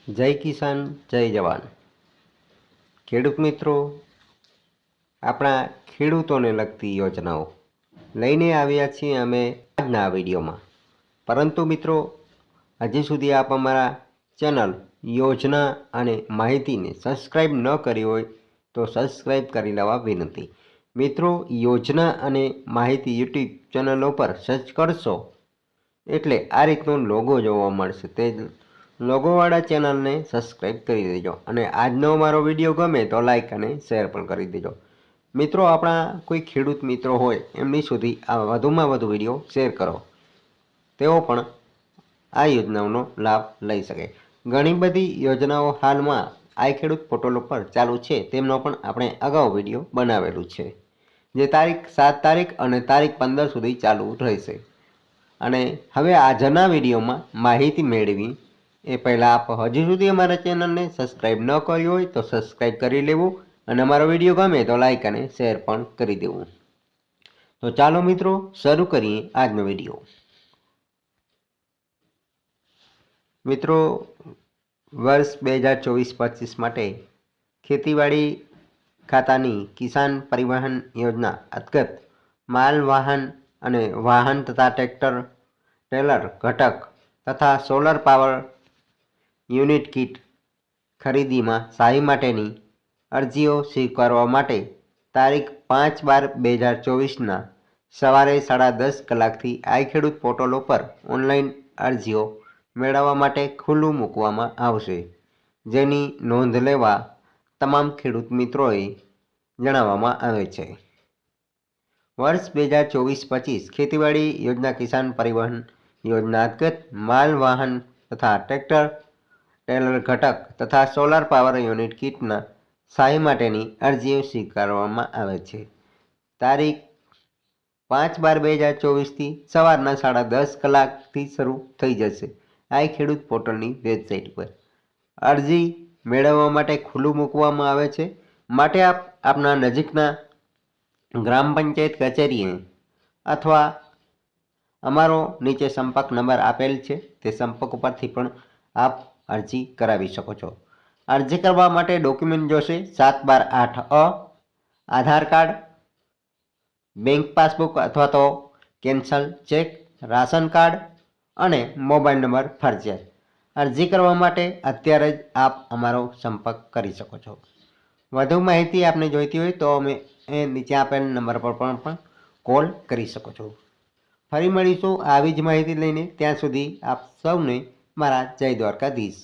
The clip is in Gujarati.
જય કિસાન જય જવાન। ખેડૂત મિત્રો, આપણા ખેડૂતોને લગતી યોજનાઓ લઈને આવ્યા છીએ અમે આજના વિડીયોમાં। પરંતુ મિત્રો, હજી સુધી આપ અમારા ચેનલ યોજના અને માહિતીને સબસ્ક્રાઈબ ન કરી હોય તો સબસ્ક્રાઈબ કરી લેવા વિનંતી। મિત્રો, યોજના અને માહિતી યુટ્યુબ ચેનલો પર સર્ચ કરશો એટલે આ રીતનો લોગો જોવા મળશે। તે લોગોવાળા ચેનલને સબસ્ક્રાઈબ કરી દેજો અને આજનો અમારો વિડીયો ગમે તો લાઈક અને શેર પણ કરી દેજો। મિત્રો, આપણા કોઈ ખેડૂત મિત્રો હોય એમની સુધી આ વધુમાં વધુ વિડીયો શેર કરો, તેઓ પણ આ યોજનાઓનો લાભ લઈ શકે। ઘણી બધી યોજનાઓ હાલમાં આઈ ખેડૂત પોર્ટલ ઉપર ચાલુ છે, તેમનો પણ આપણે અગાઉ વિડીયો બનાવેલું છે, જે તારીખ 7 તારીખ અને તારીખ 15 સુધી ચાલુ રહેશે। અને હવે આજના વિડીયોમાં માહિતી મેળવી એ પહેલાં આપ હજી સુધી અમારા ચેનલને સબસ્ક્રાઈબ ન કરી હોય તો સબસ્ક્રાઈબ કરી લેવું અને અમારો વિડીયો ગમે તો લાઈક અને શેર પણ કરી દેવું। તો ચાલો મિત્રો, શરૂ કરીએ આજનો વિડીયો। મિત્રો, વર્ષ 2024-25 માટે ખેતીવાડી ખાતાની કિસાન પરિવહન યોજના અંતર્ગત માલ વાહન અને વાહન તથા ટ્રેક્ટર, ટ્રેલર ઘટક તથા સોલર પાવર યુનિટ કીટ ખરીદીમાં સહાય માટેની અરજીઓ સ્વીકારવા માટે તારીખ 5/12/2024ના સવારે 10:30 કલાકથી આઈ ખેડૂત પોર્ટલ ઉપર ઓનલાઈન અરજીઓ મેળવવા માટે ખુલ્લું મૂકવામાં આવશે, જેની નોંધ લેવા તમામ ખેડૂત મિત્રોએ જણાવવામાં આવે છે। વર્ષ 2024-25 ખેતીવાડી યોજના કિસાન પરિવહન યોજના અંતર્ગત માલ વાહન તથા ટ્રેક્ટર, ટ્રેલર ઘટક તથા સોલાર પાવર યુનિટ કીટના સહાય માટેની અરજીઓ સ્વીકારવામાં આવે છે। તારીખ 5/12/2024થી સવારના 10:30 કલાકથી શરૂ થઈ જશે। આઈ ખેડૂત પોર્ટલની વેબસાઇટ પર અરજી મેળવવા માટે ખુલ્લું મૂકવામાં આવે છે, માટે આપ આપના નજીકના ગ્રામ પંચાયત કચેરીએ અથવા અમારો નીચે સંપર્ક નંબર આપેલ છે તે સંપર્ક ઉપરથી પણ આપ અરજી કરાવી શકો છો। અરજી કરવા માટે ડોક્યુમેન્ટ જોશે 7/12/8 આધાર કાર્ડ, બેંક પાસબુક અથવા તો કેન્સલ ચેક, રાશન કાર્ડ અને મોબાઈલ નંબર ફરજિયાત। અરજી કરવા માટે અત્યારે જ આપ અમારો સંપર્ક કરી શકો છો। વધુ માહિતી આપને જોઈતી હોય તો અમે નીચે આપેલ નંબર પર પણ કોલ કરી શકો છો। ફરી મળીશું આવી જ માહિતી લઈને, ત્યાં સુધી આપ સૌને મારા જય દ્વારકાધીશ।